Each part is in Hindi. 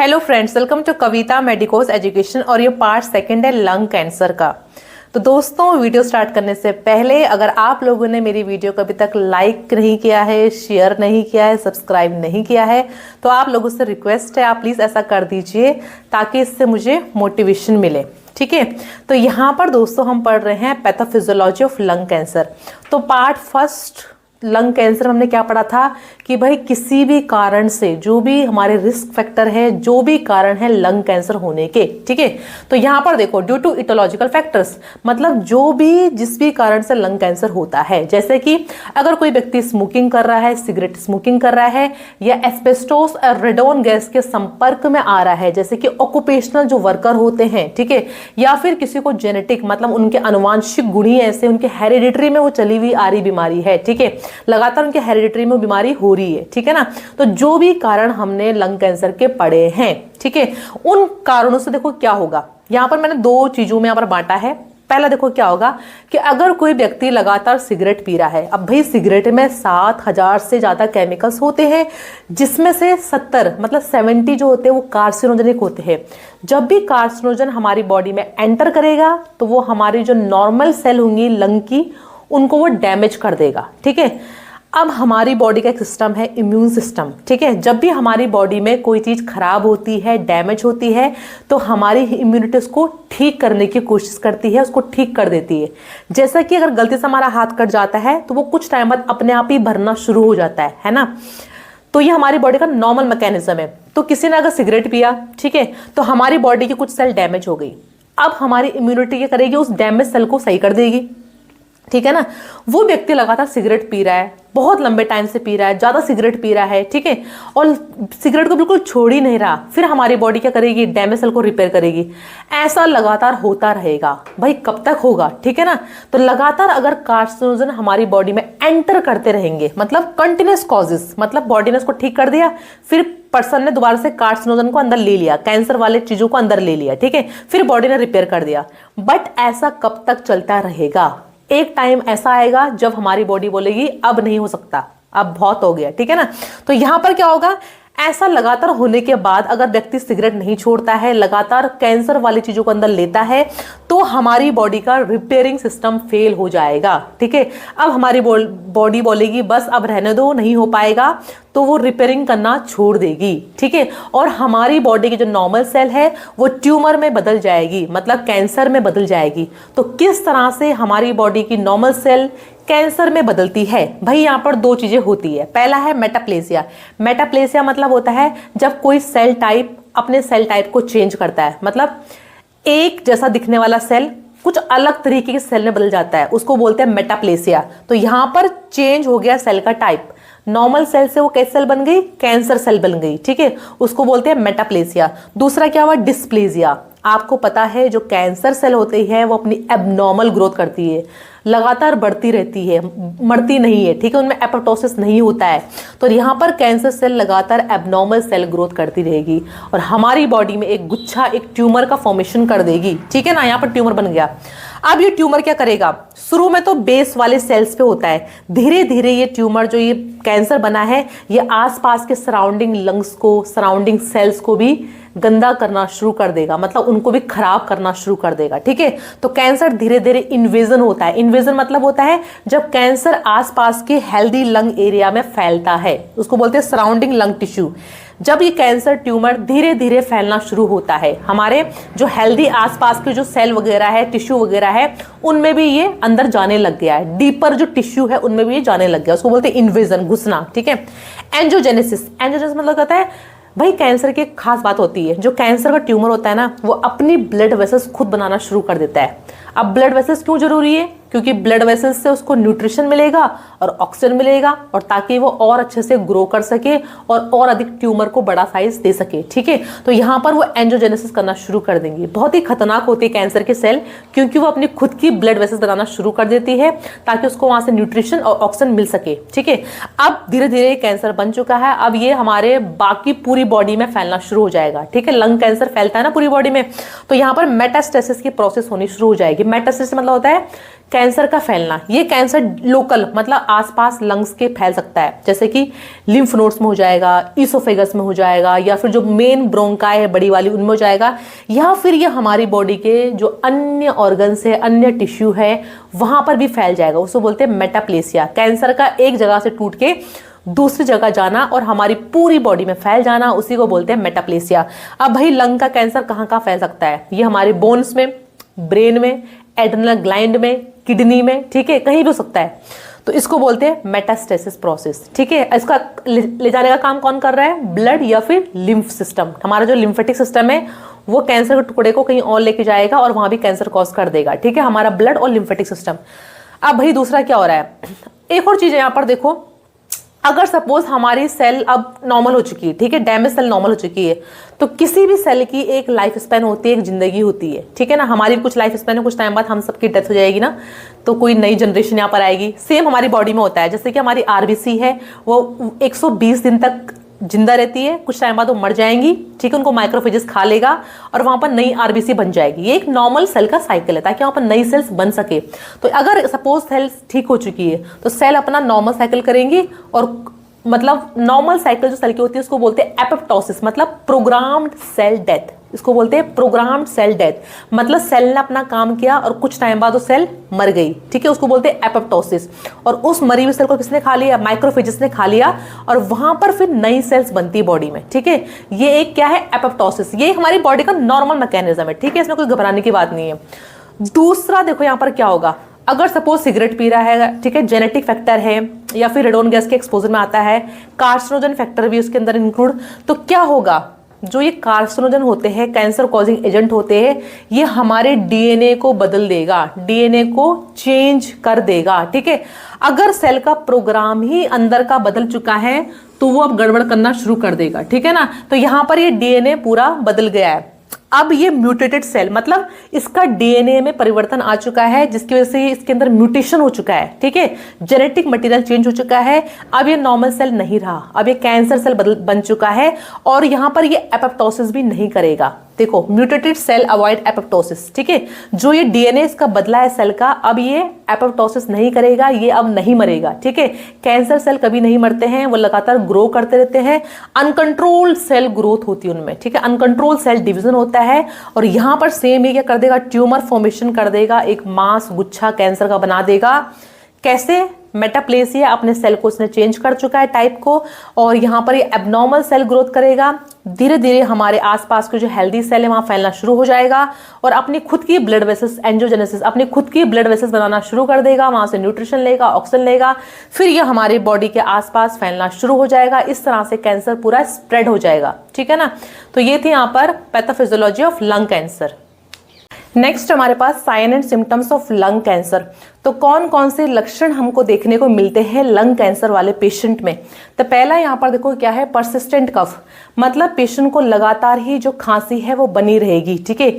Hello friends, welcome to Kavita medicos education और ये पार्ट सेकंड है लंग कैंसर का। तो दोस्तों, वीडियो स्टार्ट करने से पहले अगर आप लोगों ने मेरी वीडियो को अभी तक लाइक नहीं किया है, शेयर नहीं किया है, सब्सक्राइब नहीं किया है, तो आप लोगों से रिक्वेस्ट है आप प्लीज़ ऐसा कर दीजिए ताकि इससे मुझे मोटिवेशन मिले। ठीक है, तो यहाँ पर दोस्तों हम पढ़ रहे हैं पैथोफिजियोलॉजी ऑफ लंग कैंसर। तो पार्ट फर्स्ट लंग कैंसर हमने क्या पढ़ा था कि भाई किसी भी कारण से जो भी हमारे रिस्क फैक्टर है, जो भी कारण है लंग कैंसर होने के, ठीक है। तो यहाँ पर देखो, ड्यू टू इटोलॉजिकल फैक्टर्स, मतलब जो भी जिस भी कारण से लंग कैंसर होता है, जैसे कि अगर कोई व्यक्ति स्मोकिंग कर रहा है, सिगरेट स्मोकिंग कर रहा है, या एस्बेस्टोस और रेडोन गैस के संपर्क में आ रहा है, जैसे कि ऑक्यूपेशनल जो वर्कर होते हैं, ठीक है, या फिर किसी को जेनेटिक मतलब उनके अनुवांशिक गुण ही ऐसे, उनके हेरिडिटरी में वो चली हुई आ रही बीमारी है, ठीक है, लगातार उनके हेरिडिटरी में बीमारी हो रही है, ठीक है ना। तो जो भी कारण हमने लंग कैंसर के पढ़े हैं, ठीक है, उन कारणों से देखो क्या होगा। यहां पर मैंने दो चीजों में यहां पर बांटा है। पहला देखो क्या होगा कि अगर कोई व्यक्ति लगातार सिगरेट पी रहा है, अब भाई सिगरेट में 7,000 से ज्यादा केमिकल्स होते हैं, जिसमें से 70 मतलब 70 जो होते हैं वो कार्सिनोजेनिक होते हैं। जब भी कार्सिनोजन हमारी बॉडी में एंटर करेगा तो वो हमारी जो नॉर्मल सेल होंगी लंग की, उनको वो डैमेज कर देगा, ठीक है। अब हमारी बॉडी का एक सिस्टम है इम्यून सिस्टम, ठीक है। जब भी हमारी बॉडी में कोई चीज खराब होती है, डैमेज होती है, तो हमारी इम्यूनिटी उसको ठीक करने की कोशिश करती है, उसको ठीक कर देती है। जैसा कि अगर गलती से हमारा हाथ कट जाता है तो वो कुछ टाइम बाद अपने आप ही भरना शुरू हो जाता है ना। तो ये हमारी बॉडी का नॉर्मल मैकेनिज्म है। तो किसी ने अगर सिगरेट पिया, ठीक है, तो हमारी बॉडी की कुछ सेल डैमेज हो गई। अब हमारी इम्यूनिटी क्या करेगी, उस डैमेज सेल को सही कर देगी, ठीक है ना। वो व्यक्ति लगातार सिगरेट पी रहा है, बहुत लंबे टाइम से पी रहा है, ज्यादा सिगरेट पी रहा है, ठीक है, और सिगरेट को बिल्कुल छोड़ ही नहीं रहा, फिर हमारी बॉडी क्या करेगी, डैमेज सेल को रिपेयर करेगी। ऐसा लगातार होता रहेगा। भाई कब तक होगा, ठीक है ना। तो लगातार अगर कार्सिनोजन हमारी बॉडी में एंटर करते रहेंगे, मतलब कंटिन्यूस कॉजेस, मतलब बॉडी ने उसको ठीक कर दिया, फिर पर्सन ने दोबारा से कार्सिनोजन को अंदर ले लिया, कैंसर वाले चीजों को अंदर ले लिया, ठीक है, फिर बॉडी ने रिपेयर कर दिया। बट ऐसा कब तक चलता रहेगा। एक टाइम ऐसा आएगा जब हमारी बॉडी बोलेगी अब नहीं हो सकता, अब बहुत हो गया, ठीक है ना। तो यहां पर क्या होगा, ऐसा लगातार होने के बाद अगर व्यक्ति सिगरेट नहीं छोड़ता है, लगातार कैंसर वाली चीजों को अंदर लेता है, तो हमारी बॉडी का रिपेयरिंग सिस्टम फेल हो जाएगा, ठीक है। अब हमारी बॉडी बोलेगी बस अब रहने दो, नहीं हो पाएगा, तो वो रिपेयरिंग करना छोड़ देगी, ठीक है। और हमारी बॉडी की जो नॉर्मल सेल है वो ट्यूमर में बदल जाएगी, मतलब कैंसर में बदल जाएगी। तो किस तरह से हमारी बॉडी की नॉर्मल सेल कैंसर में बदलती है, भाई यहाँ पर दो चीजें होती है। पहला है मेटाप्लेसिया। मेटाप्लेसिया मतलब होता है जब कोई सेल टाइप अपने सेल टाइप को चेंज करता है, मतलब एक जैसा दिखने वाला सेल कुछ अलग तरीके के सेल में बदल जाता है, उसको बोलते हैं मेटाप्लेसिया। तो यहां पर चेंज हो गया सेल का टाइप, नॉर्मल सेल से वो कैसे सेल बन गई, कैंसर सेल बन गई, ठीक है, उसको बोलते हैं मेटाप्लेसिया। दूसरा क्या हुआ, डिस्प्लेजिया। आपको पता है जो कैंसर सेल होती है वो अपनी एबनॉर्मल ग्रोथ करती है, लगातार बढ़ती रहती है, मरती नहीं है, ठीक है, उनमें एपोप्टोसिस नहीं होता है। तो यहाँ पर कैंसर सेल लगातार एबनॉर्मल सेल ग्रोथ करती रहेगी और हमारी बॉडी में एक गुच्छा, एक ट्यूमर का फॉर्मेशन कर देगी, ठीक है ना। यहाँ पर ट्यूमर बन गया। अब ये ट्यूमर क्या करेगा, शुरू में तो बेस वाले सेल्स पे होता है, धीरे धीरे ये ट्यूमर जो ये कैंसर बना है ये आसपास के सराउंडिंग लंग्स को, सराउंडिंग सेल्स को भी गंदा करना शुरू कर देगा, मतलब उनको भी खराब करना शुरू कर देगा, ठीक है। तो कैंसर धीरे धीरे इन्वेजन होता है। इन्वेजन मतलब होता है जब कैंसर आसपास के हेल्दी लंग एरिया में फैलता है, उसको बोलते हैं सराउंडिंग लंग टिश्यू। जब ये कैंसर ट्यूमर धीरे धीरे फैलना शुरू होता है, हमारे जो हेल्दी आसपास के जो सेल वगैरह है, टिश्यू वगैरह है, उनमें भी ये अंदर जाने लग गया है, डीपर जो टिश्यू है उनमें भी ये जाने लग गया, उसको बोलते हैं इन्वेजन, घुसना, ठीक है। एंजियोजेनेसिस। एंजियोजेनेसिस मतलब कहता है भाई कैंसर की एक खास बात होती है, जो कैंसर का ट्यूमर होता है ना वो अपनी ब्लड वेसल्स खुद बनाना शुरू कर देता है। अब ब्लड वेसल्स क्यों जरूरी है, क्योंकि ब्लड वेसल्स से उसको न्यूट्रिशन मिलेगा और ऑक्सीजन मिलेगा, और ताकि वो और अच्छे से ग्रो कर सके और अधिक ट्यूमर को बड़ा साइज दे सके, ठीक है। तो यहाँ पर वो एंजियोजेनेसिस करना शुरू कर देंगे। बहुत ही खतरनाक होती है कैंसर की सेल, क्योंकि वो अपनी खुद की ब्लड वेसल्स बनाना शुरू कर देती है ताकि उसको वहां से न्यूट्रिशन और ऑक्सीजन मिल सके, ठीक है। अब धीरे धीरे कैंसर बन चुका है, अब ये हमारे बाकी पूरी बॉडी में फैलना शुरू हो जाएगा, ठीक है। लंग कैंसर फैलता है ना पूरी बॉडी में, तो यहाँ पर मेटास्टेसिस की प्रोसेस होनी शुरू हो जाएगी। मेटास्टेसिस मतलब होता है कैंसर का फैलना, ये कैंसर लोकल मतलब आसपास लंग्स के फैल सकता है, जैसे कि लिम्फ नोड्स में हो जाएगा, ईसोफेगस में हो जाएगा, या फिर जो मेन ब्रोंकाई है बड़ी वाली उनमें हो जाएगा, या फिर ये हमारी बॉडी के जो अन्य ऑर्गन्स है, अन्य टिश्यू है, वहां पर भी फैल जाएगा। उसको बोलते हैं मेटाप्लेसिया। कैंसर का एक जगह से टूट के दूसरी जगह जाना और हमारी पूरी बॉडी में फैल जाना, उसी को बोलते हैं मेटाप्लेसिया। अब भाई लंग का कैंसर कहाँ कहाँ फैल सकता है? ये हमारे बोन्स में, ब्रेन में, एड्रिनल ग्लैंड में, किडनी में, ठीक है, कहीं भी हो सकता है। तो इसको बोलते हैं मेटास्टेसिस प्रोसेस, ठीक है। इसका ले जाने का काम कौन कर रहा है? ब्लड या फिर लिम्फ सिस्टम। हमारा जो लिम्फेटिक सिस्टम है वो कैंसर के टुकड़े को कहीं और लेके जाएगा और वहां भी कैंसर कॉज कर देगा, ठीक है, हमारा ब्लड और लिम्फेटिक सिस्टम। अब भाई दूसरा क्या हो रहा है? एक और चीज है यहाँ पर देखो, अगर सपोज हमारी सेल अब नॉर्मल हो चुकी है, ठीक है, डैमेज सेल नॉर्मल हो चुकी है, तो किसी भी सेल की एक लाइफ स्पैन होती है, एक जिंदगी होती है, ठीक है ना। हमारी कुछ लाइफ स्पैन है, कुछ टाइम बाद हम सबकी डेथ हो जाएगी ना, तो कोई नई जनरेशन यहाँ पर आएगी। सेम हमारी बॉडी में होता है, जैसे कि हमारी आरबीसी है वो 120 दिन तक जिंदा रहती है, कुछ टाइम बाद वो मर जाएंगी, ठीक है, उनको माइक्रोफेजेस खा लेगा और वहां पर नई आरबीसी बन जाएगी। ये एक नॉर्मल सेल का साइकिल है, ताकि वहां पर नई सेल्स बन सके। तो अगर सपोज सेल्स ठीक हो चुकी है तो सेल अपना नॉर्मल साइकिल करेंगी, और मतलब नॉर्मल साइकिल जो सेल की होती है उसको बोलते हैं एपोप्टोसिस, मतलब प्रोग्राम्ड सेल डेथ। इसको बोलते हैं प्रोग्राम्ड सेल डेथ, मतलब सेल ने अपना काम किया और कुछ टाइम बाद वो सेल मर गई, ठीक है, उसको बोलते हैं एपोप्टोसिस। और उस मरी हुई सेल को किसने खा लिया? माइक्रोफेजेस ने खा लिया, और वहां पर फिर नई सेल्स बनती है बॉडी में, ठीक है। ये एक क्या है? एपोप्टोसिस। ये हमारी बॉडी का नॉर्मल मैकेनिज्म है, ठीक है, इसमें कोई घबराने की बात नहीं है। दूसरा देखो यहाँ पर क्या होगा, अगर सपोज सिगरेट पी रहा है, ठीक है, जेनेटिक फैक्टर है, या फिर रेडोन गैस के एक्सपोजर में आता है, कार्सिनोजन फैक्टर भी उसके अंदर इंक्लूड, तो क्या होगा? जो ये कार्सिनोजन होते हैं, कैंसर कॉजिंग एजेंट होते हैं, ये हमारे डीएनए को बदल देगा, डीएनए को चेंज कर देगा, ठीक है। अगर सेल का प्रोग्राम ही अंदर का बदल चुका है तो वो अब गड़बड़ करना शुरू कर देगा, ठीक है ना। तो यहां पर ये डीएनए पूरा बदल गया है। अब ये म्यूटेटेड सेल, मतलब इसका डीएनए में परिवर्तन आ चुका है, जिसकी वजह से इसके अंदर म्यूटेशन हो चुका है, ठीक है, जेनेटिक मटेरियल चेंज हो चुका है। अब ये नॉर्मल सेल नहीं रहा, अब ये कैंसर सेल बन चुका है, और यहां पर ये एपोप्टोसिस भी नहीं करेगा। देखो, म्यूटेटेड सेल अवॉइड एपोप्टोसिस, ठीक है, जो ये डीएनए इसका बदला है सेल का, अब ये एपोप्टोसिस नहीं करेगा, ये अब नहीं मरेगा, ठीक है। कैंसर सेल कभी नहीं मरते हैं, वो लगातार ग्रो करते रहते हैं। अनकंट्रोल्ड सेल ग्रोथ होती है उनमें, ठीक है, अनकंट्रोल सेल डिवीजन होता है। और यहां पर सेम ये क्या कर देगा? ट्यूमर फॉर्मेशन कर देगा, एक मास गुच्छा कैंसर का बना देगा। कैसे? मेटाप्लेसिया, अपने सेल को उसने चेंज कर चुका है टाइप को, और यहाँ पर ये एबनॉर्मल सेल ग्रोथ करेगा। धीरे धीरे हमारे आसपास के जो हेल्दी सेल है वहां फैलना शुरू हो जाएगा, और अपनी खुद की ब्लड वेसल्स, एंजियोजेनेसिस, अपनी खुद की ब्लड वेसल्स बनाना शुरू कर देगा, वहां से न्यूट्रिशन लेगा, ऑक्सीजन लेगा, फिर ये हमारी बॉडी के आसपास फैलना शुरू हो जाएगा। इस तरह से कैंसर पूरा स्प्रेड हो जाएगा, ठीक है ना। तो ये थी यहाँ पर pathophysiology of lung cancer. Next हमारे पास sign and symptoms of lung cancer. तो कौन कौन से लक्षण हमको देखने को मिलते हैं लंग कैंसर वाले पेशेंट में? तो पहला यहाँ पर देखो क्या है? परसिस्टेंट कफ, मतलब पेशेंट को लगातार ही जो खांसी है वो बनी रहेगी, ठीक है,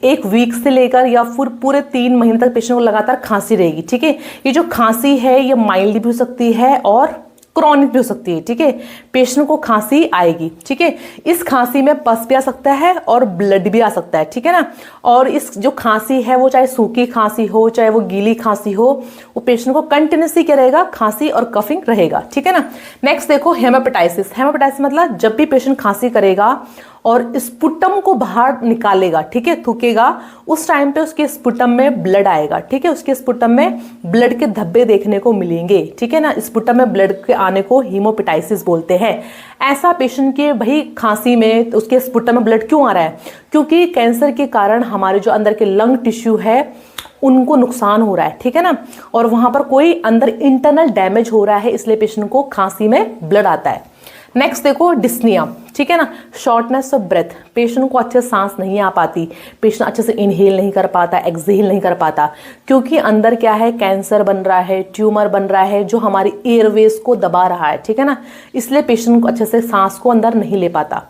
1 वीक से लेकर या फिर पूरे 3 महीने तक पेशेंट को लगातार खांसी रहेगी, ठीक है। ये जो खांसी है ये माइल्ड भी हो सकती है और क्रॉनिक भी हो सकती है, ठीक है। पेशेंट को खांसी आएगी, ठीक है, इस खांसी में पस भी आ सकता है और ब्लड भी आ सकता है, ठीक है ना। और इस जो खांसी है वो चाहे सूखी खांसी हो चाहे वो गीली खांसी हो, वो पेशेंट को कंटिन्यूसली क्या रहेगा? खांसी और कफिंग रहेगा, ठीक है ना। नेक्स्ट देखो हेमापेटाइसिस। हेमापेटाइसिस मतलब जब भी पेशेंट खांसी करेगा और स्पुटम को बाहर निकालेगा, ठीक है, थूकेगा, उस टाइम पे उसके स्पुटम में ब्लड आएगा, ठीक है, उसके स्पुटम में ब्लड के धब्बे देखने को मिलेंगे, ठीक है ना। स्पुटम में ब्लड के आने को हीमोपेटाइसिस बोलते हैं। ऐसा पेशेंट के भाई खांसी में उसके स्पुटम में ब्लड क्यों आ रहा है? क्योंकि कैंसर के कारण हमारे जो अंदर के लंग टिश्यू है उनको नुकसान हो रहा है, ठीक है ना, और वहां पर कोई अंदर इंटरनल डैमेज हो रहा है, इसलिए पेशेंट को खांसी में ब्लड आता है। नेक्स्ट देखो डिस्निया, ठीक है ना, शॉर्टनेस ऑफ ब्रेथ, पेशेंट को अच्छे सांस नहीं आ पाती, पेशेंट अच्छे से इनहेल नहीं कर पाता, एक्सहेल नहीं कर पाता, क्योंकि अंदर क्या है? कैंसर बन रहा है, ट्यूमर बन रहा है जो हमारी एयरवेज को दबा रहा है, ठीक है ना, इसलिए पेशेंट को अच्छे से सांस को अंदर नहीं ले पाता।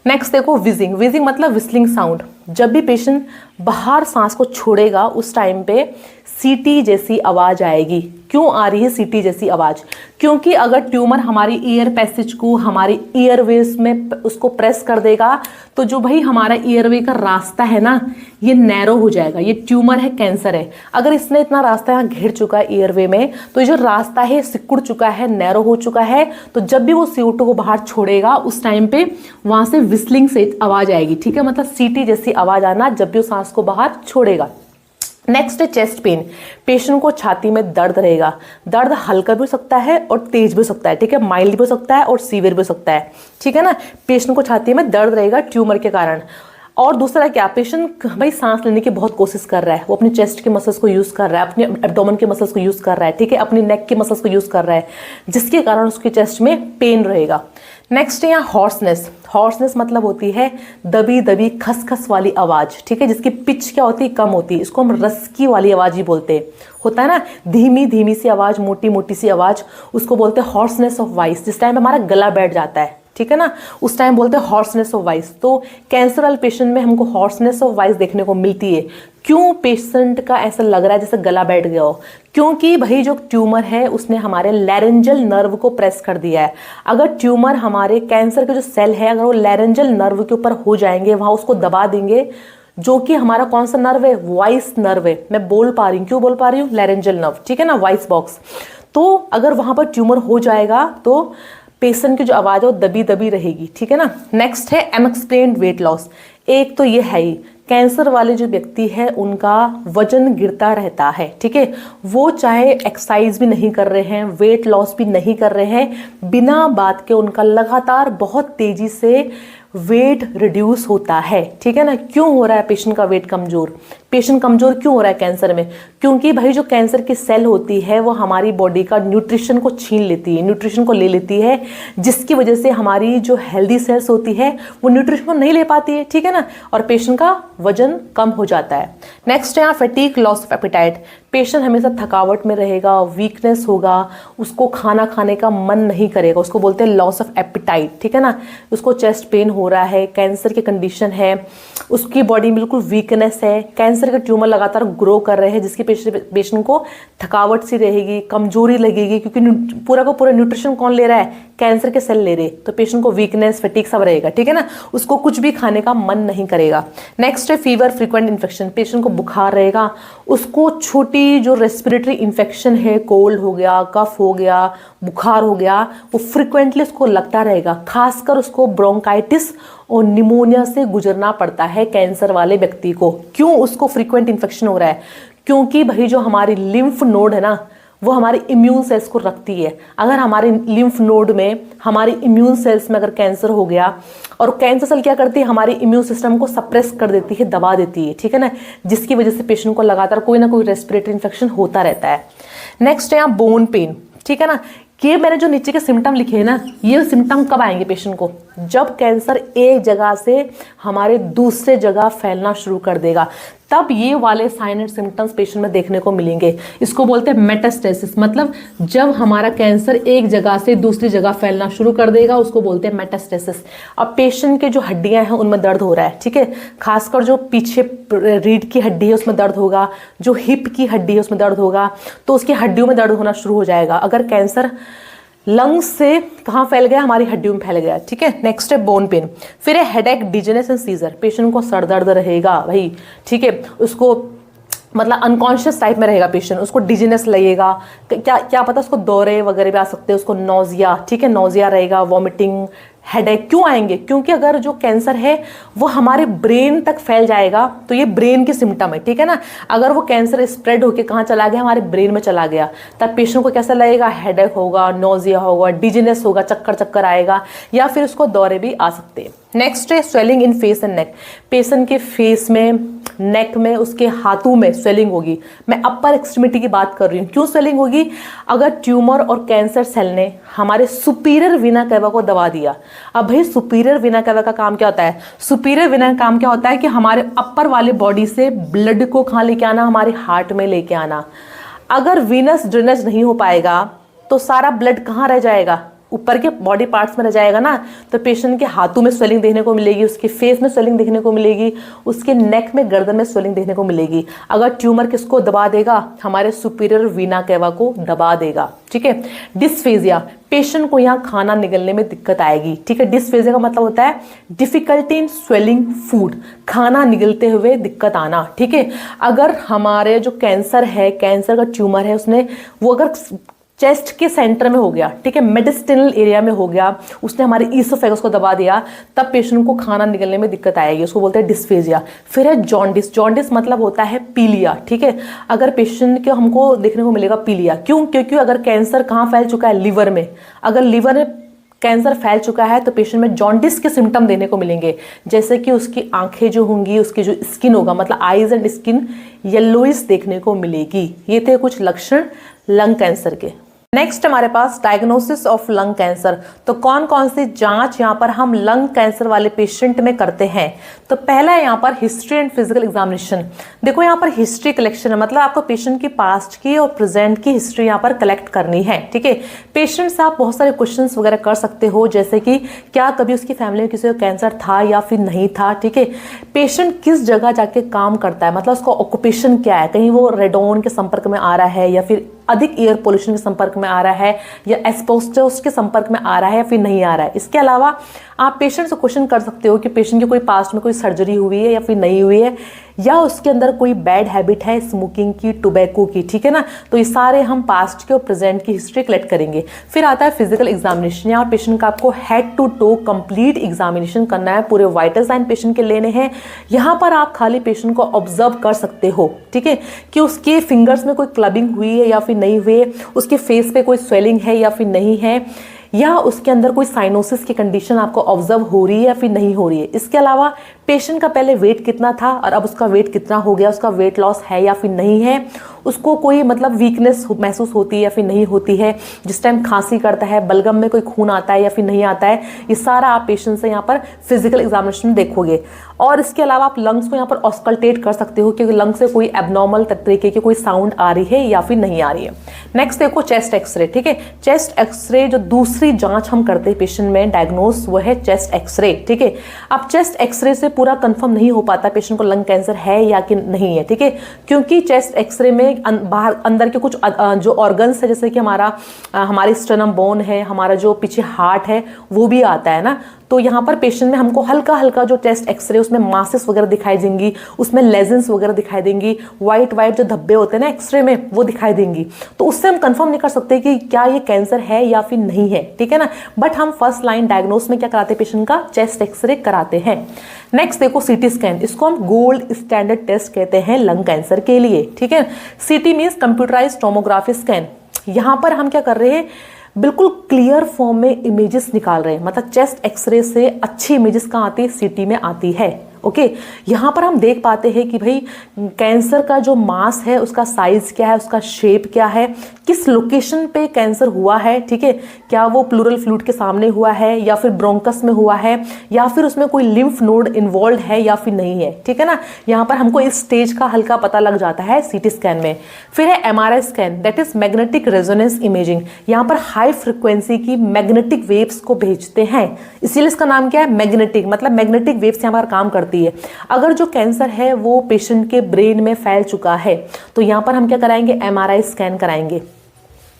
नेक्स्ट देखो विजिंग। विजिंग मतलब विस्लिंग साउंड, जब भी पेशेंट बाहर सांस को छोड़ेगा उस टाइम पे सीटी जैसी आवाज आएगी। क्यों आ रही है सीटी जैसी आवाज? क्योंकि अगर ट्यूमर हमारी ईयर पैसेज को, हमारी ईयरवेज में उसको प्रेस कर देगा तो जो भाई हमारा ईयरवे का रास्ता है ना, ये नैरो हो जाएगा। ये ट्यूमर है, कैंसर है। अगर इसने इतना रास्ता यहाँ घेर चुका है ईयरवे में, तो ये जो रास्ता है सिकुड़ चुका है, नैरो हो चुका है। तो जब भी वो CO2 को बाहर छोड़ेगा उस टाइम पे वहां से विस्लिंग से आवाज आएगी, ठीक है, मतलब सीटी जैसी आवाज आना जब भी वो सांस को बाहर छोड़ेगा। नेक्स्ट है चेस्ट पेन। पेशेंट को छाती में दर्द रहेगा। दर्द हल्का भी हो सकता है और तेज भी हो सकता है, ठीक है, माइल्ड भी हो सकता है और सीवियर भी हो सकता है, ठीक है ना। पेशेंट को छाती में दर्द रहेगा ट्यूमर के कारण। और दूसरा क्या, पेशेंट भाई सांस लेने की बहुत कोशिश कर रहा है, वो अपनी चेस्ट के मसल्स को यूज कर रहा है, अपने एब्डोमेन के मसल्स को यूज कर रहा है, ठीक है, अपनी नेक के मसल्स को यूज कर रहा है, जिसके कारण उसकी चेस्ट में पेन रहेगा। नेक्स्ट है यहाँ हॉर्सनेस। हॉर्सनेस मतलब होती है दबी दबी खसखस वाली आवाज, ठीक है, जिसकी पिच क्या होती है, कम होती है। इसको हम रस्की वाली आवाज ही बोलते हैं। होता है ना धीमी धीमी सी आवाज, मोटी मोटी सी आवाज, उसको बोलते हैं हॉर्सनेस ऑफ वॉइस। जिस टाइम हमारा गला बैठ जाता है, ठीक है ना, उस टाइम बोलते हैं हॉर्सनेस ऑफ वॉइस। तो कैंसर वाले पेशेंट में हमको हॉर्सनेस ऑफ वॉइस देखने को मिलती है। क्यों पेशेंट का ऐसा लग रहा है जैसे गला बैठ गया हो? क्योंकि भाई जो ट्यूमर है उसने हमारे लैरेंजल नर्व को प्रेस कर दिया है। अगर ट्यूमर हमारे कैंसर के जो सेल है, अगर वो लैरेंजल नर्व के ऊपर हो जाएंगे, वहां उसको दबा देंगे, जो कि हमारा कौन सा नर्व है, वॉइस नर्व है। मैं बोल पा रही हूँ, क्यों बोल पा रही हूँ, लैरेंजल नर्व, ठीक है ना, वॉइस बॉक्स। तो अगर वहां पर ट्यूमर हो जाएगा तो पेशेंट की जो आवाज है वो दबी दबी रहेगी, ठीक है ना। नेक्स्ट है अनएक्सप्लेन्ड वेट लॉस। एक तो ये है ही कैंसर वाले जो व्यक्ति है उनका वजन गिरता रहता है, ठीक है, वो चाहे एक्सरसाइज भी नहीं कर रहे हैं, वेट लॉस भी नहीं कर रहे हैं, बिना बात के उनका लगातार बहुत तेजी से वेट रिड्यूस होता है, ठीक है ना। क्यों हो रहा है पेशेंट का वेट कमजोर? पेशेंट कमजोर क्यों हो रहा है कैंसर में? क्योंकि भाई जो कैंसर की सेल होती है वो हमारी बॉडी का न्यूट्रिशन को छीन लेती है, न्यूट्रिशन को ले लेती है, जिसकी वजह से हमारी जो हेल्दी सेल्स होती है वो न्यूट्रिशन को नहीं ले पाती है, ठीक है ना, और पेशेंट का वजन कम हो जाता है। नेक्स्ट है यहाँ fatigue, loss of appetite. Patient हमेशा थकावट में रहेगा, वीकनेस होगा, उसको खाना खाने का मन नहीं करेगा, उसको बोलते हैं लॉस ऑफ एपेटाइट, ठीक है ना। उसको चेस्ट पेन हो रहा है, कैंसर की कंडीशन है, उसकी बॉडी में बिल्कुल वीकनेस है, कैंसर के ट्यूमर लगातार ग्रो कर रहे हैं, जिसकी पेशेंट को थकावट सी रहेगी, कमजोरी लगेगी, क्योंकि पूरा का पूरा न्यूट्रिशन कौन ले रहा है, कैंसर के सेल ले रहे, तो पेशेंट को वीकनेस, फटीग सब रहेगा, ठीक है ना, उसको कुछ भी खाने का मन नहीं करेगा। नेक्स्ट है फीवर, फ्रीक्वेंट इन्फेक्शन। पेशेंट को बुखार रहेगा, उसको छोटी जो रेस्पिरेटरी इन्फेक्शन है, कोल्ड हो गया, कफ हो गया, बुखार हो गया, वो फ्रिक्वेंटली उसको लगता रहेगा। खासकर उसको ब्रोंकाइटिस और निमोनिया से गुजरना पड़ता है कैंसर वाले व्यक्ति को। क्यों उसको फ्रीक्वेंट इन्फेक्शन हो रहा है? क्योंकि भाई जो हमारी लिम्फ नोड है ना, वो हमारे इम्यून सेल्स को रखती है। अगर हमारे लिम्फ नोड में, हमारे इम्यून सेल्स में अगर कैंसर हो गया, और कैंसर सेल क्या करती है, हमारे इम्यून सिस्टम को सप्रेस कर देती है, दबा देती है, ठीक है ना, जिसकी वजह से पेशेंट को लगातार कोई ना कोई रेस्पिरेटरी इन्फेक्शन होता रहता है। नेक्स्ट है यहाँ बोन पेन, ठीक है ना। ये मैंने जो नीचे के सिम्टम लिखे हैं ना, ये सिम्टम कब आएंगे पेशेंट को? जब कैंसर एक जगह से हमारे दूसरे जगह फैलना शुरू कर देगा, तब ये वाले साइन एंड सिम्टम्स पेशेंट में देखने को मिलेंगे। इसको बोलते हैं मेटास्टेसिस, मतलब जब हमारा कैंसर एक जगह से दूसरी जगह फैलना शुरू कर देगा, उसको बोलते हैं मेटास्टेसिस। अब पेशेंट के जो हड्डियां हैं उनमें दर्द हो रहा है, ठीक है, खासकर जो पीछे रीढ़ की हड्डी है उसमें दर्द होगा, जो हिप की हड्डी है उसमें दर्द होगा, तो उसकी हड्डियों में दर्द होना शुरू हो जाएगा। अगर कैंसर लंग्स से कहाँ फैल गया, हमारी हड्डियों में फैल गया, ठीक है। नेक्स्ट है बोन पेन। फिर है headache, dizziness and seizure. Patient को सर दर्द रहेगा भाई, ठीक है, उसको मतलब अनकॉन्शियस टाइप में रहेगा पेशेंट, उसको डिजीनेस लगेगा, क्या पता उसको दौरे वगैरह भी आ सकते हैं, उसको नोजिया, ठीक है, नोजिया रहेगा, वॉमिटिंग, हेडेक। क्यों आएंगे? क्योंकि अगर जो कैंसर है वो हमारे ब्रेन तक फैल जाएगा तो ये ब्रेन की सिम्टम है, ठीक है ना। अगर वो कैंसर स्प्रेड होकर कहाँ चला गया, हमारे ब्रेन में चला गया, तब पेशेंट को कैसा लगेगा, हेडेक होगा, नोजिया होगा, डिजीनेस होगा, चक्कर चक्कर आएगा, या फिर उसको दौरे भी आ सकते हैं। नेक्स्ट है swelling in face and neck. Patient के फेस में, नेक में, उसके हाथों में स्वेलिंग होगी। मैं अपर एक्सट्रीमिटी की बात कर रही हूँ। क्यों स्वेलिंग होगी? अगर ट्यूमर और कैंसर सेल ने हमारे सुपीरियर वीना कैवा को दबा दिया। अब भाई सुपीरियर वीना कैवा का काम क्या होता है? सुपीरियर वीना का काम क्या होता है कि हमारे अपर वाले बॉडी से ब्लड को कहाँ लेके आना, हमारे हार्ट में लेके आना। अगर वीनस ड्रेनेज नहीं हो पाएगा तो सारा ब्लड कहाँ रह जाएगा? ऊपर के बॉडी पार्ट्स में रह जाएगा ना, तो पेशेंट के हाथों में स्वेलिंग देखने को मिलेगी, उसके फेस में स्वेलिंग देखने को मिलेगी, उसके नेक में, गर्दन में स्वेलिंग देखने को मिलेगी। अगर ट्यूमर किसको दबा देगा, हमारे सुपीरियर वीना कैवा को दबा देगा, ठीक है। डिस्फेजिया, पेशेंट को यहाँ खाना निगलने में दिक्कत आएगी, ठीक है। डिस्फेजिया का मतलब होता है डिफिकल्टी इन स्वेलिंग फूड, खाना निगलते हुए दिक्कत आना, ठीक है। अगर हमारे जो कैंसर है, कैंसर का ट्यूमर है, उसने वो अगर चेस्ट के सेंटर में हो गया, ठीक है, मेडिस्टिनल एरिया में हो गया, उसने हमारे ईसोफेगस को दबा दिया, तब पेशेंट को खाना निकलने में दिक्कत आएगी, उसको बोलते हैं डिस्फेजिया। फिर है जॉन्डिस। जॉन्डिस मतलब होता है पीलिया, ठीक है। अगर पेशेंट के हमको देखने को मिलेगा पीलिया, क्यों? क्योंकि अगर कैंसर कहाँ फैल चुका है, लिवर में, अगर लिवर में कैंसर फैल चुका है तो पेशेंट में जॉन्डिस के सिम्टम देने को मिलेंगे, जैसे कि उसकी आंखें जो होंगी, उसकी जो स्किन होगा, मतलब आईज एंड स्किन येलोइश देखने को मिलेगी। ये थे कुछ लक्षण लंग कैंसर के। नेक्स्ट हमारे पास डायग्नोसिस ऑफ लंग कैंसर। तो कौन कौन सी जांच यहाँ पर हम लंग कैंसर वाले पेशेंट में करते हैं? तो पहला है यहाँ पर हिस्ट्री एंड फिजिकल एग्जामिनेशन। देखो यहाँ पर हिस्ट्री कलेक्शन है, मतलब आपको पेशेंट की पास्ट की और प्रेजेंट की हिस्ट्री यहाँ पर कलेक्ट करनी है, ठीक है। पेशेंट से आप बहुत सारे क्वेश्चन वगैरह कर सकते हो, जैसे कि क्या कभी उसकी फैमिली में किसी को कैंसर था या फिर नहीं था, ठीक है। पेशेंट किस जगह जाके काम करता है, मतलब उसका ऑक्यूपेशन क्या है, कहीं वो रेडोन के संपर्क में आ रहा है या फिर अधिक एयर पोल्यूशन के संपर्क में आ रहा है या एस्बेस्टोस के संपर्क में आ रहा है या फिर नहीं आ रहा है। इसके अलावा आप पेशेंट से क्वेश्चन कर सकते हो कि पेशेंट की कोई पास्ट में कोई सर्जरी हुई है या फिर नहीं हुई है, या उसके अंदर कोई बैड हैबिट है स्मोकिंग की, टोबैको की, ठीक है ना। तो ये सारे हम पास्ट के और प्रेजेंट की हिस्ट्री कलेक्ट करेंगे। फिर आता है फिजिकल एग्जामिनेशन। यहाँ पेशेंट का आपको head to toe complete examination करना है, पूरे वाइटल साइन पेशेंट के लेने हैं। यहाँ पर आप खाली पेशेंट को ऑब्जर्व कर सकते हो, ठीक है, कि उसके फिंगर्स में कोई क्लबिंग हुई है या फिर नहीं हुई है, उसके फेस पे कोई स्वेलिंग है या फिर नहीं है, या उसके अंदर कोई साइनोसिस की कंडीशन आपको ऑब्जर्व हो रही है या फिर नहीं हो रही है। इसके अलावा पेशेंट का पहले वेट कितना था और अब उसका वेट कितना हो गया, उसका वेट लॉस है या फिर नहीं है, उसको कोई मतलब वीकनेस महसूस होती है या फिर नहीं होती है, जिस टाइम खांसी करता है, बलगम में कोई खून आता है या फिर नहीं आता है, ये सारा आप पेशेंट से यहाँ पर फिजिकल एग्जामिनेशन में देखोगे। और इसके अलावा आप लंग्स को यहाँ पर ऑस्कल्टेट कर सकते हो कि लंग्स से कोई एबनॉर्मल तरीके की कोई साउंड आ रही है या फिर नहीं आ रही है। नेक्स्ट देखो चेस्ट एक्सरे, ठीक है। चेस्ट एक्सरे जो दूसरी जांच हम करते हैं पेशेंट में डायग्नोस, वो है चेस्ट एक्सरे, ठीक है। अब चेस्ट एक्सरे से पूरा कंफर्म नहीं हो पाता पेशेंट को लंग कैंसर है या कि नहीं है, ठीक है, क्योंकि चेस्ट एक्सरे में बाहर अंदर के कुछ जो ऑर्गन्स है, जैसे कि हमारी स्टर्नम बोन है, हमारा जो पीछे हार्ट है, वो भी आता है ना। तो यहाँ पर पेशेंट में हमको हल्का हल्का जो चेस्ट एक्सरे, उसमें मासेस वगैरह दिखाई देंगी, उसमें लेजेंस वगैरह दिखाई देंगी, वाइट जो धब्बे होते हैं ना एक्सरे में, वो दिखाई देंगी। तो उससे हम कंफर्म नहीं कर सकते कि क्या ये कैंसर है या फिर नहीं है, ठीक है ना। बट हम फर्स्ट लाइन डायग्नोस में क्या कराते हैं, पेशेंट का चेस्ट एक्सरे कराते हैं। नेक्स्ट देखो सीटी स्कैन, इसको हम गोल्ड स्टैंडर्ड टेस्ट कहते हैं लंग कैंसर के लिए, ठीक है। सीटी मीन्स कंप्यूटराइज्ड टोमोग्राफी स्कैन। यहाँ पर हम क्या कर रहे हैं, बिल्कुल क्लियर फॉर्म में इमेजेस निकाल रहे हैं, मतलब चेस्ट एक्सरे से अच्छी इमेजेस कहाँ आती है, सीटी में आती है, ओके। यहाँ पर हम देख पाते हैं कि भाई कैंसर का जो मास है, उसका साइज क्या है, उसका शेप क्या है, किस लोकेशन पे कैंसर हुआ है, ठीक है, क्या वो प्लूरल फ्लूइड के सामने हुआ है या फिर ब्रोंकस में हुआ है या फिर उसमें कोई लिम्फ नोड इन्वॉल्व है या फिर नहीं है, ठीक है ना। यहाँ पर हमको इस स्टेज का हल्का पता लग जाता है सीटी स्कैन में। फिर है MRI scan, that is magnetic resonance imaging. यहाँ पर हाई फ्रिक्वेंसी की मैग्नेटिक वेव्स को भेजते हैं, इसीलिए इसका नाम क्या है, मैग्नेटिक, मतलब मैग्नेटिक वेव्स यहाँ पर काम करती है। अगर जो कैंसर है वो पेशेंट के ब्रेन में फैल चुका है, तो यहाँ पर हम क्या कराएंगे, एमआरआई स्कैन कराएंगे,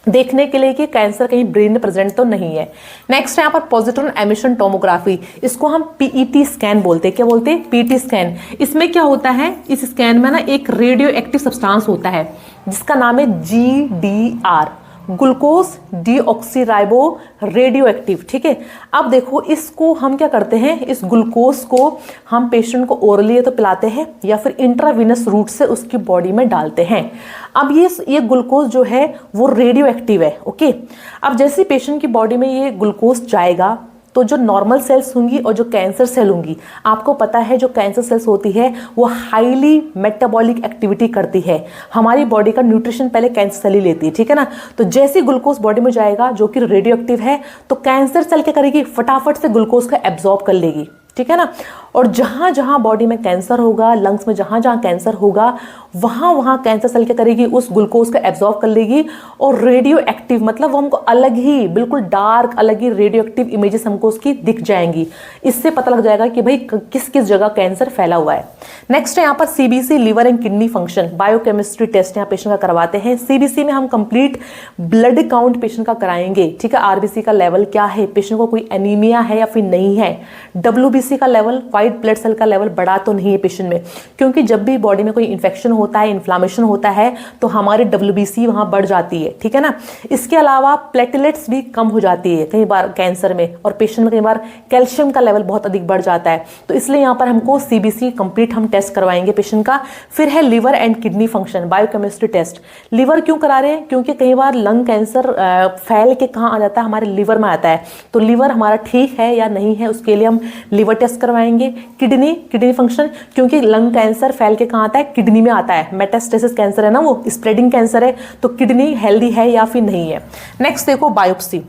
देखने के लिए कि कैंसर कहीं ब्रेन में प्रेजेंट तो नहीं है। नेक्स्ट है यहाँ पर पॉजिट्रॉन एमिशन टोमोग्राफी, इसको हम पीईटी स्कैन बोलते हैं। क्या बोलते हैं, पीईटी स्कैन। इसमें क्या होता है, इस स्कैन में ना एक रेडियो एक्टिव सब्सटेंस होता है जिसका नाम है GDR, glucose deoxyribo radio active, ठीक है। अब देखो इसको हम क्या करते हैं, इस ग्लूकोज को हम पेशेंट को ओरली तो पिलाते हैं या फिर इंट्रावीनस रूट से उसकी बॉडी में डालते हैं। अब ये ग्लूकोज जो है वो रेडियो एक्टिव है, ओके। अब जैसे पेशेंट की बॉडी में ये ग्लूकोज जाएगा तो जो नॉर्मल सेल्स होंगी और जो कैंसर सेल होंगी, आपको पता है जो कैंसर सेल्स होती है वो हाईली मेटाबॉलिक एक्टिविटी करती है, हमारी बॉडी का न्यूट्रिशन पहले कैंसर सेल ही लेती है, ठीक है ना। तो जैसे ग्लूकोज बॉडी में जाएगा जो कि रेडियो एक्टिव है, तो कैंसर सेल क्या करेगी, फटाफट से ग्लूकोज का एब्जॉर्ब कर लेगी, ठीक है ना। और जहां जहां बॉडी में कैंसर होगा, लंग्स में जहां जहां कैंसर होगा, वहां वहां कैंसर सेल क्या करेगी, उस ग्लूकोज को एब्जॉर्ब कर लेगी और रेडियो एक्टिव, मतलब वो हमको अलग ही बिल्कुल डार्क अलग ही रेडियो एक्टिव इमेजेस हमको उसकी दिख जाएंगी। इससे पता लग जाएगा कि भाई किस किस जगह कैंसर फैला हुआ है। नेक्स्ट है यहाँ पर CBC, liver and kidney function biochemistry test यहाँ पेशेंट का करवाते हैं। सीबीसी में हम कंप्लीट ब्लड काउंट पेशेंट का कराएंगे, ठीक है। आरबीसी का लेवल क्या है, पेशेंट को कोई एनीमिया है या फिर नहीं है। डब्ल्यूबीसी का लेवल, व्हाइट ब्लड सेल का लेवल बढ़ा तो नहीं है पेशेंट में, क्योंकि जब भी बॉडी में कोई इन्फेक्शन होता है, इन्फ्लामेशन होता है, तो हमारी डब्ल्यूबीसी वहां बढ़ जाती है, ठीक है ना। इसके अलावा प्लेटलेट्स भी कम हो जाती है कई बार कैंसर में, और पेशेंट में कई बार कैल्शियम का लेवल बहुत अधिक बढ़ जाता है। तो इसलिए यहाँ पर हमको सीबीसी कंप्लीट हम टेस्ट करवाएंगे पेशेंट का। फिर है liver and kidney function biochemistry test. Liver क्यों करा रहे हैं, क्योंकि कई बार लंग कैंसर फैल के कहाँ आ जाता है, हमारे लिवर में आता है। तो लिवर हमारा ठीक है या नहीं है, उसके लिए हम लिवर टेस्ट करवाएंगे। किडनी फंक्शन, क्योंकि लंग कैंसर फैल के कहाँ आता है, किडनी में आता है। मेटास्टेसिस कैंसर है ना, वो स्प्रेडिंग कैंसर है, तो किडनी हेल्दी है या फिर नहीं है। नेक्स्ट देखो बायोप्सी,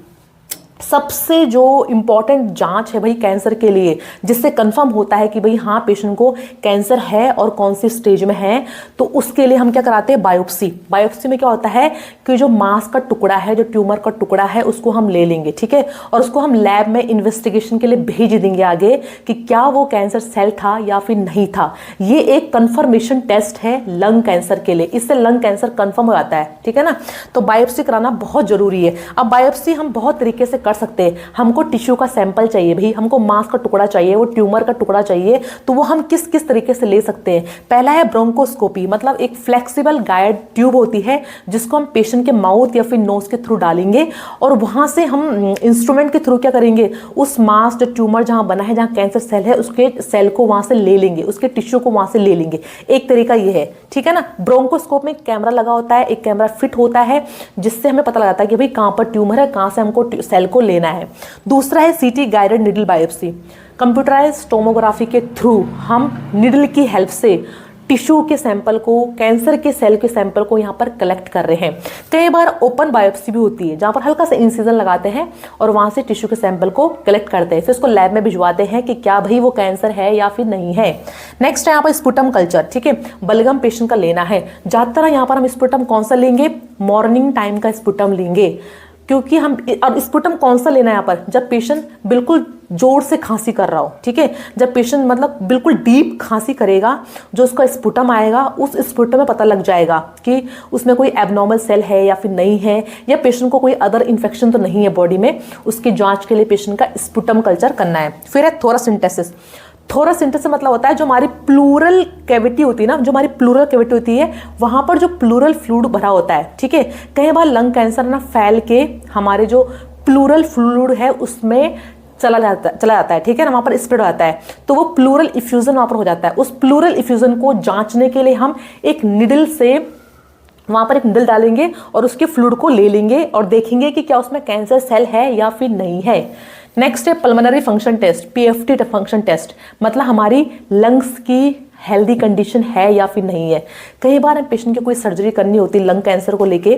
सबसे जो इंपॉर्टेंट जांच है भाई कैंसर के लिए, जिससे कंफर्म होता है कि भाई हाँ पेशेंट को कैंसर है और कौन सी स्टेज में है। तो उसके लिए हम क्या कराते हैं, बायोप्सी। बायोप्सी में क्या होता है कि जो मांस का टुकड़ा है, जो ट्यूमर का टुकड़ा है, उसको हम ले लेंगे, ठीक है, और उसको हम लैब में इन्वेस्टिगेशन के लिए भेज देंगे आगे कि क्या वो कैंसर सेल था या फिर नहीं था। ये एक कंफर्मेशन टेस्ट है लंग कैंसर के लिए, इससे लंग कैंसर कंफर्म हो जाता है, ठीक है ना। तो बायोप्सी कराना बहुत जरूरी है। अब बायोप्सी हम बहुत तरीके से कर सकते हैं। हमको टिश्यू का सैंपल चाहिए भाई, हमको मांस का टुकड़ा चाहिए, वो ट्यूमर का टुकड़ा चाहिए, तो वो हम किस किस तरीके से ले सकते हैं। पहला है ब्रोंकोस्कोपी, मतलब एक फ्लेक्सिबल गाइड ट्यूब होती है जिसको हम पेशेंट के माउथ या फिर नोज के थ्रू डालेंगे, और वहां से हम इंस्ट्रूमेंट के थ्रू क्या करेंगे, उस मांस जो ट्यूमर जहां बना है, जहां कैंसर सेल है, उसके सेल को वहां से ले लेंगे, उसके टिश्यू को वहां से ले लेंगे। एक तरीका ये है, ठीक है ना। ब्रोंकोस्कोप में कैमरा लगा होता है, एक कैमरा फिट होता है जिससे हमें पता लगाता है कि भाई कहां पर ट्यूमर है, कहां से हमको सेल को लेना है। दूसरा है सीटी guided needle biopsy, computerised tomography के थ्रू हम निडल की हेल्प से टिश्यू के सैंपल को, कैंसर के सेल के सैंपल को यहाँ पर कलेक्ट कर रहे हैं। कई बार ओपन बायोप्सी भी होती है, जहाँ पर हल्का सा इंसिजन लगाते हैं और वहाँ से टिश्यू के सैंपल को कलेक्ट करते हैं, फिर उसको लैब में भिजवाते हैं कि क्या भाई वो कैंसर है या फिर नहीं है। नेक्स्ट है यहाँ पर स्पुटम कल्चर, ठीक है, बलगम पेशेंट का लेना है। ज़्यादातर यहाँ पर हम स्पुटम कौन सा लेंगे, मॉर्निंग टाइम का स्पुटम लेंगे, क्योंकि हम अब स्पुटम कौन सा लेना है यहाँ पर, जब पेशेंट बिल्कुल जोर से खांसी कर रहा हो, ठीक है, जब पेशेंट मतलब बिल्कुल डीप खांसी करेगा, जो उसका स्पुटम आएगा, उस स्पुटम में पता लग जाएगा कि उसमें कोई एबनॉर्मल सेल है या फिर नहीं है, या पेशेंट को कोई अदर इन्फेक्शन तो नहीं है बॉडी में। उसकी जांच के लिए पेशेंट का स्पुटम कल्चर करना है। फिर है थोरासिंटेसिस। थोरासिंटेसिस मतलब होता है जो हमारी प्लूरल कैविटी होती है ना, जो हमारी प्लूरल कैविटी होती है, वहां पर जो प्लूरल फ्लूइड भरा होता है, ठीक है। कई बार लंग कैंसर ना फैल के हमारे जो प्लूरल फ्लूइड है उसमें चला जाता है, ठीक है ना, वहां पर स्प्रेड हो जाता है, तो वो प्लूरल इफ्यूजन वहां पर हो जाता है। उस प्लूरल इफ्यूजन को जांचने के लिए हम एक निडल से वहां पर एक निडल डालेंगे और उसके फ्लूइड को ले लेंगे और देखेंगे कि क्या उसमें कैंसर सेल है या फिर नहीं है। नेक्स्ट है pulmonary function test, PFT function test, मतलब हमारी लंग्स की हेल्दी कंडीशन है या फिर नहीं है। कई बार पेशेंट की कोई सर्जरी करनी होती है लंग कैंसर को लेके,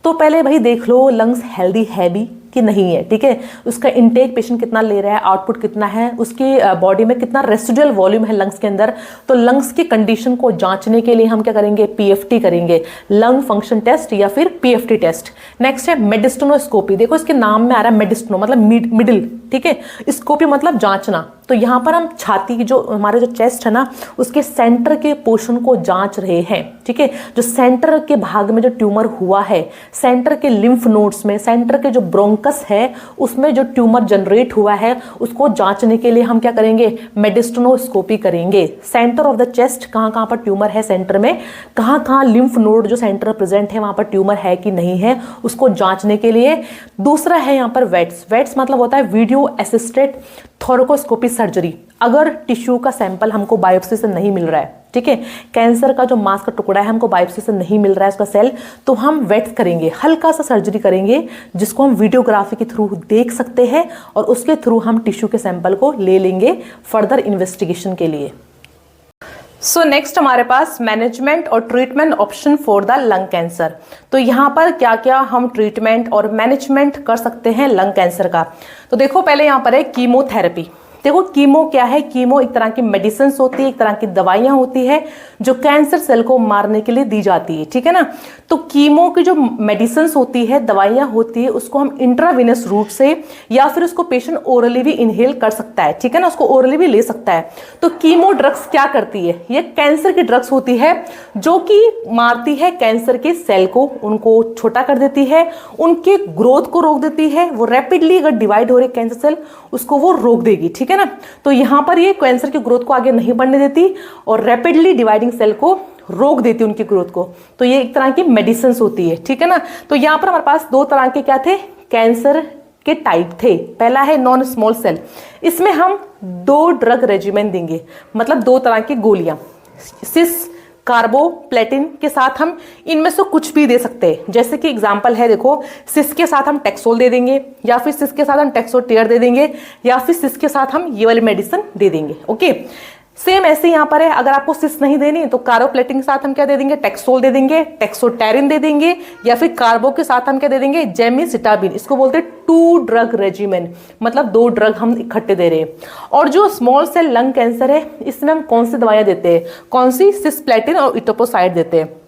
तो पहले भाई देख लो लंग्स हेल्दी है भी कि नहीं है, ठीक है। उसका इनटेक पेशेंट कितना ले रहा है, आउटपुट कितना है, उसकी बॉडी में कितना रेसिडुअल वॉल्यूम है लंग्स के अंदर। तो लंग्स की कंडीशन को जांचने के लिए हम क्या करेंगे, पीएफटी करेंगे, लंग फंक्शन टेस्ट या फिर पीएफटी टेस्ट। नेक्स्ट है मेडिस्टेनोस्कोपी। देखो इसके नाम में आ रहा है मेडिस्टेनो मतलब मिडिल, ठीक है, स्कोपी मतलब जांचना। तो यहाँ पर हम छाती की जो हमारे जो चेस्ट है ना, उसके सेंटर के पोर्शन को जांच रहे हैं, ठीक है। जो सेंटर के भाग में जो ट्यूमर हुआ है, सेंटर के लिम्फ नोड्स में, सेंटर के जो ब्रोंकस है उसमें जो ट्यूमर जनरेट हुआ है, उसको जांचने के लिए हम क्या करेंगे, मेडिस्टेनोस्कोपी करेंगे। सेंटर ऑफ द चेस्ट, कहाँ कहाँ पर ट्यूमर है सेंटर में, कहाँ कहाँ लिम्फ नोड जो सेंटर प्रेजेंट है वहां पर ट्यूमर है कि नहीं है, उसको जांचने के लिए। दूसरा है यहाँ पर वेट्स। वेट्स मतलब होता है वीडियो असिस्टेड थोरैकोस्कोपी सर्जरी। अगर टिश्यू का सैंपल हमको बायोप्सी से नहीं मिल रहा है, ठीक है, कैंसर का जो मांस का टुकड़ा है हमको बायोप्सी से नहीं मिल रहा है उसका सेल, तो हम वेट्स करेंगे, हल्का सा सर्जरी करेंगे जिसको हम वीडियोग्राफी के थ्रू देख सकते हैं, और उसके थ्रू हम टिश्यू के सैंपल को ले लेंगे फर्दर इन्वेस्टिगेशन के लिए। सो नेक्स्ट हमारे पास मैनेजमेंट और treatment option for the lung cancer. तो यहाँ पर क्या क्या हम ट्रीटमेंट और मैनेजमेंट कर सकते हैं लंग कैंसर का। तो देखो पहले यहाँ पर है कीमोथेरेपी, देखो कीमो क्या है, कीमो एक तरह की मेडिसिन होती है, एक तरह की दवाइयां होती है जो कैंसर सेल को मारने के लिए दी जाती है, ठीक है ना। तो कीमो की जो मेडिसिन होती है, दवाइयां होती है, उसको हम इंट्रावेनस रूट से या फिर उसको पेशेंट ओरली भी इनहेल कर सकता है, ठीक है ना, उसको ओरली भी ले सकता है। तो कीमो ड्रग्स क्या करती है, ये कैंसर की ड्रग्स होती है जो कि मारती है कैंसर के सेल को, उनको छोटा कर देती है, उनके ग्रोथ को रोक देती है। वो रैपिडली अगर डिवाइड हो रहे कैंसर सेल उसको वो रोक देगी, ठीक है ना। तो यहां पर ये कैंसर की ग्रोथ को आगे नहीं बढ़ने देती और रैपिडली डिवाइडिंग सेल को रोक देती उनकी ग्रोथ को। तो ये एक तरह की मेडिसिन होती है, ठीक है ना। तो यहां पर हमारे पास दो तरह के क्या थे, कैंसर के टाइप थे। पहला है नॉन स्मॉल सेल, इसमें हम 2 ड्रग रेजिमेन देंगे, मतलब 2 तरह की गोलियां, सिस कार्बोप्लेटिन के साथ हम इनमें से कुछ भी दे सकते हैं। जैसे कि एग्जांपल है, देखो सिस के साथ हम टेक्सोल दे देंगे, या फिर सिस के साथ हम टेक्सोटेयर दे देंगे, या फिर सिस के साथ हम ये वाली मेडिसिन दे देंगे। ओके, सेम ऐसे यहां पर है, अगर आपको सिस नहीं देनी तो कार्बोप्लेटिन के साथ हम क्या दे देंगे, टेक्सोल दे देंगे, टेक्सोटेरिन दे देंगे, या फिर कार्बो के साथ हम क्या दे देंगे, जेमिसिटाबिन। इसको बोलते हैं 2 ड्रग रेजिमेन, मतलब 2 ड्रग हम इकट्ठे दे रहे हैं। और जो स्मॉल सेल लंग कैंसर है, इसमें हम कौन सी दवाइयां देते हैं, कौन सी, सिस्प्लेटिन और इटोपोसाइड देते हैं।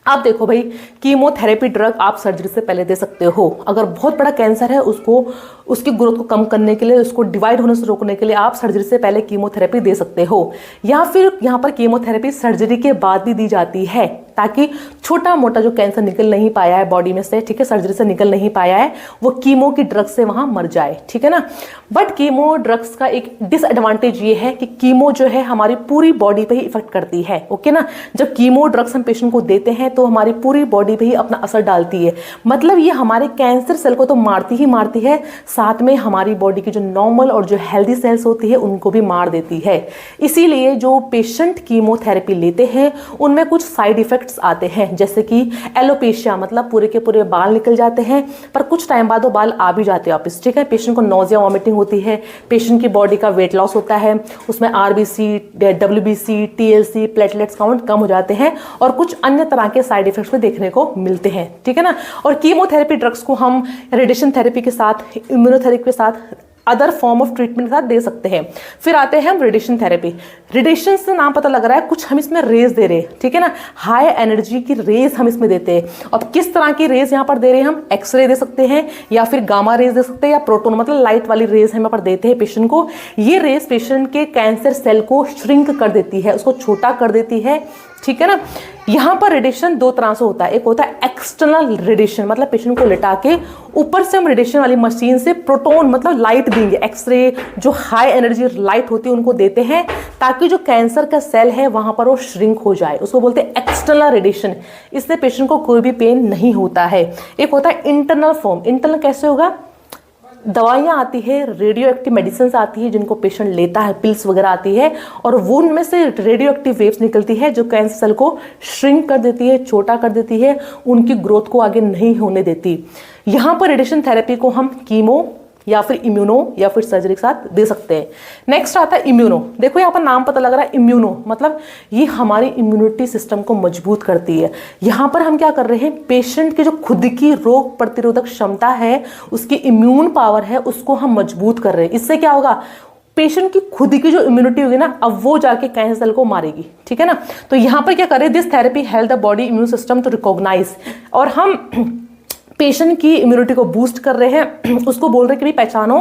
आप देखो भाई, कीमोथेरेपी ड्रग आप सर्जरी से पहले दे सकते हो। अगर बहुत बड़ा कैंसर है, उसको उसकी ग्रोथ को कम करने के लिए, उसको डिवाइड होने से रोकने के लिए आप सर्जरी से पहले कीमोथेरेपी दे सकते हो। या फिर यहाँ पर कीमोथेरेपी सर्जरी के बाद भी दी जाती है, ताकि छोटा मोटा जो कैंसर निकल नहीं पाया है बॉडी में से, ठीक है, सर्जरी से निकल नहीं पाया है, वो कीमो की ड्रग्स से वहां मर जाए, ठीक है ना। बट कीमो ड्रग्स का एक डिसएडवांटेज ये है कि कीमो जो है हमारी पूरी बॉडी पे ही इफेक्ट करती है, ओके ना। जब कीमो ड्रग्स हम पेशेंट को देते हैं तो हमारी पूरी बॉडी पे ही अपना असर डालती है, मतलब ये हमारे कैंसर सेल को तो मारती ही मारती है, साथ में हमारी बॉडी की जो नॉर्मल और जो हेल्दी सेल्स होती है उनको भी मार देती है। इसीलिए जो पेशेंट कीमोथेरेपी लेते हैं उनमें कुछ साइड इफेक्ट्स आते हैं, जैसे कि एलोपेशिया, मतलब पूरे के पूरे बाल निकल जाते हैं, पर कुछ टाइम बाद वो बाल आ भी जाते हैं वापस, ठीक है। पेशेंट को नोजिया, वॉमिटिंग होती है, पेशेंट की बॉडी का वेट लॉस होता है, उसमें RBC, WBC, TLC, platelets count कम हो जाते हैं, और कुछ अन्य तरह के साइड इफेक्ट्स भी देखने को मिलते हैं, ठीक है ना। और कीमोथेरेपी ड्रग्स को हम रेडिएशन थेरेपी के साथ, इम्यूनोथेरेपी के साथ, अदर फॉर्म ऑफ ट्रीटमेंट के साथ दे सकते हैं। फिर आते हैं हम रेडिएशन थेरेपी। रेडिएशन से नाम पता लग रहा है, कुछ हम इसमें रेज दे रहे हैं, ठीक है ना, हाई एनर्जी की रेज हम इसमें देते हैं। अब किस तरह की रेज यहाँ पर दे रहे हैं, हम एक्सरे दे सकते हैं, या फिर गामा रेज दे सकते हैं, या प्रोटोन, मतलब लाइट वाली रेज हम यहाँ पर देते हैं पेशेंट को। ये रेज पेशेंट के कैंसर सेल को श्रिंक कर देती है, उसको छोटा कर देती है, ठीक है ना। यहां पर रेडिएशन 2 तरह से होता है, एक होता है एक्सटर्नल रेडिएशन, मतलब पेशेंट को लिटा के ऊपर से हम रेडिएशन वाली मशीन से प्रोटोन, मतलब लाइट देंगे, एक्सरे, जो हाई एनर्जी लाइट होती है उनको देते हैं, ताकि जो कैंसर का सेल है वहां पर वो श्रिंक हो जाए, उसको बोलते हैं एक्सटर्नल रेडिएशन। इससे पेशेंट को कोई भी पेन नहीं होता है। एक होता है इंटरनल फॉर्म। इंटरनल कैसे होगा, दवाइयाँ आती है, रेडियो एक्टिव मेडिसिन आती है जिनको पेशेंट लेता है, पिल्स वगैरह आती है, और वो उनमें से रेडियो एक्टिव वेव्स निकलती है जो कैंसर सेल को श्रिंक कर देती है, छोटा कर देती है, उनकी ग्रोथ को आगे नहीं होने देती। यहाँ पर रेडिएशन थेरेपी को हम कीमो या फिर इम्यूनो या फिर सर्जरी के साथ दे सकते हैं। नेक्स्ट आता है इम्यूनो। देखो यहाँ पर नाम पता लग रहा है इम्यूनो, मतलब ये हमारी इम्यूनिटी सिस्टम को मजबूत करती है। यहाँ पर हम क्या कर रहे हैं, पेशेंट की जो खुद की रोग प्रतिरोधक क्षमता है, उसकी इम्यून पावर है, उसको हम मजबूत कर रहे हैं। इससे क्या होगा, पेशेंट की खुद की जो इम्यूनिटी होगी ना, अब वो जाके कैंसर सेल को मारेगी, ठीक है ना। तो यहाँ पर क्या कर रहे हैं, this therapy help the body immune system to recognise, और हम पेशेंट की इम्यूनिटी को बूस्ट कर रहे हैं, उसको बोल रहे हैं कि भाई पहचानो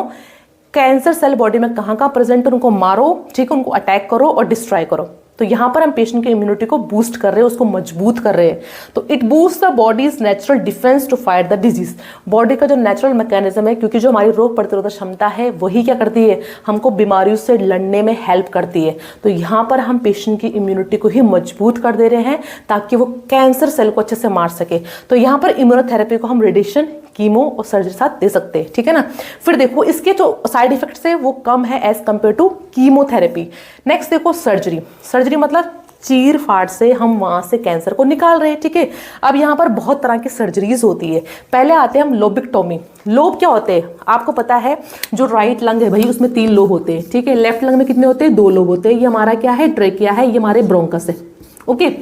कैंसर सेल बॉडी में कहाँ कहाँ प्रेजेंट है, उनको मारो, ठीक है, उनको अटैक करो और डिस्ट्रॉय करो। तो यहाँ पर हम पेशेंट की इम्यूनिटी को बूस्ट कर रहे हैं, उसको मजबूत कर रहे हैं। तो it boost the body's natural defence to fight the disease. Body का जो नेचुरल मैकेनिज्म है, क्योंकि जो हमारी रोग प्रतिरोधक क्षमता है वही क्या करती है, हमको बीमारियों से लड़ने में हेल्प करती है। तो यहाँ पर हम पेशेंट की इम्यूनिटी को ही मजबूत कर दे रहे हैं ताकि वो कैंसर सेल को अच्छे से मार सके। तो यहाँ पर इम्यूनोथेरेपी को हम रेडिएशन, कीमो और सर्जरी साथ दे सकते हैं, ठीक है ना। फिर देखो इसके जो साइड इफेक्ट्स है वो कम है as compare to chemotherapy. Next देखो सर्जरी। सर्जरी मतलब चीर फाड़ से हम वहां से कैंसर को निकाल रहे हैं, ठीक है। अब यहाँ पर बहुत तरह की सर्जरीज होती है। पहले आते हैं हम लोबिक्टोमी। लोब क्या होते हैं, आपको पता है, जो राइट लंग है भाई उसमें 3 लोब होते हैं, ठीक है। लेफ्ट लंग में कितने होते हैं, 2 लोब होते हैं। ये हमारा क्या है, ट्रेकिया है, ये हमारे ब्रोंकस है, ओके।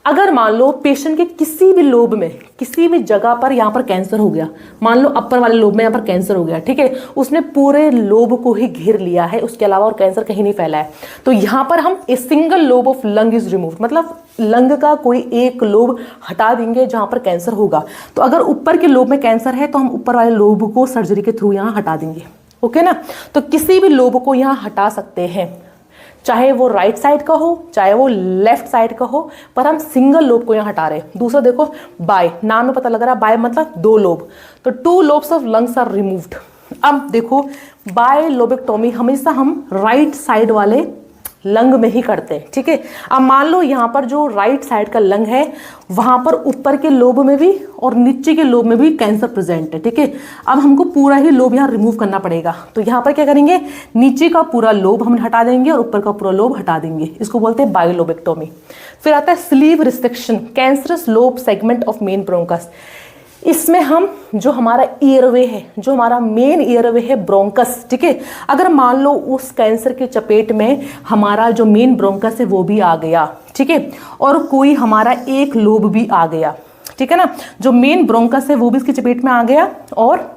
अगर मान लो पेशेंट के किसी भी लोब में, किसी भी जगह पर यहाँ पर कैंसर हो गया, मान लो अपर वाले लोब में यहाँ पर कैंसर हो गया, ठीक है, उसने पूरे लोब को ही घेर लिया है, उसके अलावा और कैंसर कहीं नहीं फैला है, तो यहाँ पर हम a single lobe of lung is remove, मतलब लंग का कोई एक लोब हटा देंगे जहां पर कैंसर होगा। तो अगर ऊपर के लोब में कैंसर है तो हम ऊपर वाले लोब को सर्जरी के थ्रू यहाँ हटा देंगे, ओके ना। तो किसी भी लोब को यहाँ हटा सकते हैं, चाहे वो राइट साइड का हो चाहे वो लेफ्ट साइड का हो, पर हम सिंगल लोब को यहाँ हटा रहे हैं। दूसरा देखो, बाय, नाम में पता लग रहा है बाय मतलब दो लोब, तो 2 lobes of lungs are removed. अब देखो बाय लोबेक्टोमी हमेशा हम राइट साइड वाले लंग में ही करते हैं, ठीक है। अब मान लो यहाँ पर जो राइट साइड का लंग है वहां पर ऊपर के लोब में भी और नीचे के लोब में भी कैंसर प्रेजेंट है, ठीक है। अब हमको पूरा ही लोब यहाँ रिमूव करना पड़ेगा, तो यहाँ पर क्या करेंगे, नीचे का पूरा लोब हम हटा देंगे और ऊपर का पूरा लोब हटा देंगे, इसको बोलते हैं बायोलोबेक्टोमी। फिर आता है sleeve resection, cancerous lobe segment of main bronchus. इसमें हम जो हमारा ईयरवे है, जो हमारा मेन ईयरवे है ब्रोंकस, ठीक है, अगर मान लो उस कैंसर के चपेट में हमारा जो मेन ब्रोंकस है वो भी आ गया, ठीक है, और कोई हमारा एक लोब भी आ गया, ठीक है ना, जो मेन ब्रोंकस है वो भी इसकी चपेट में आ गया और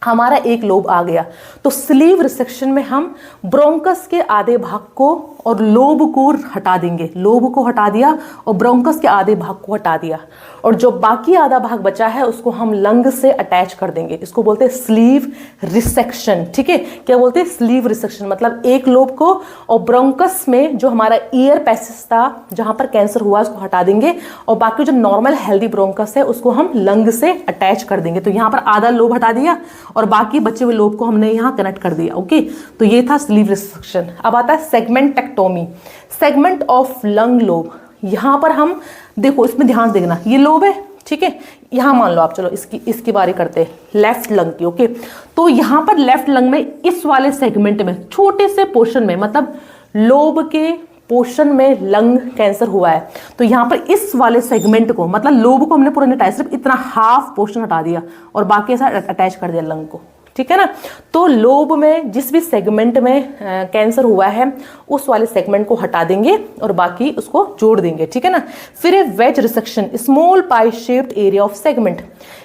हमारा एक लोब आ गया, तो स्लीव रिसेक्शन में हम ब्रोंकस के आधे भाग को और लोब को हटा देंगे, लोब को हटा दिया और ब्रोंकस के आधे भाग को हटा दिया, और जो बाकी आधा भाग बचा है उसको हम लंग से अटैच कर देंगे, इसको बोलते हैं स्लीव रिसेक्शन, ठीक है। क्या बोलते हैं, स्लीव रिसेक्शन, मतलब एक लोब को और ब्रोंकस में जो हमारा ईयर पैसेज था जहां पर कैंसर हुआ उसको हटा देंगे, और बाकी जो नॉर्मल हेल्दी ब्रोंकस है उसको हम लंग से अटैच कर देंगे। तो यहाँ पर आधा लोब हटा दिया और बाकी बचे हुए लोब को हमने यहाँ कनेक्ट कर दिया, ओके। तो ये था स्लीव रिसेक्शन। अब आता है सेगमेंटेक्टोमी, सेगमेंट ऑफ लंग लोब। यहाँ पर हम देखो, इसमें ध्यान देना, ये लोब है, ठीक है, यहाँ मान लो आप, चलो इसकी बारी करते हैं लेफ्ट लंग की, ओके। तो यहाँ पर लेफ्ट लंग में इस वाले सेगमेंट में छोटे से पोर्शन में, मतलब लोब के पोर्शन में लंग कैंसर हुआ है, तो यहाँ पर इस वाले सेगमेंट को, मतलब लोब को हमने पूरा नहीं हटाया, सिर्फ इतना हाफ पोर्शन हटा दिया और बाकी ऐसा अटैच कर दिया लंग को, ठीक है ना। तो लोब में जिस भी सेगमेंट में कैंसर हुआ है उस वाले सेगमेंट को हटा देंगे और बाकी उसको जोड़ देंगे, ठीक है ना। फिर है wedge resection, small pi shaped area of segment.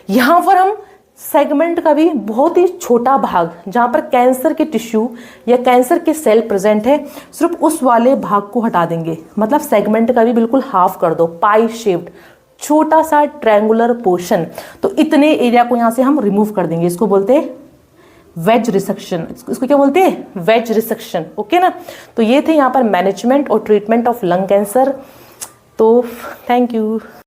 यहाँ पर हम सेगमेंट का भी बहुत ही छोटा भाग जहाँ पर कैंसर के टिश्यू या कैंसर के सेल प्रेजेंट है, सिर्फ उस वाले भाग को हटा देंगे, मतलब सेगमेंट का भी बिल्कुल हाफ कर दो, पाई शेप्ड छोटा सा ट्रायंगुलर पोर्शन। तो इतने एरिया को यहाँ से हम रिमूव कर देंगे, इसको बोलते हैं वेज रिसेक्शन, इसको क्या बोलते हैं, वेज रिसेक्शन, ओके ना। तो ये थे यहाँ पर मैनेजमेंट और ट्रीटमेंट ऑफ लंग कैंसर। तो थैंक यू।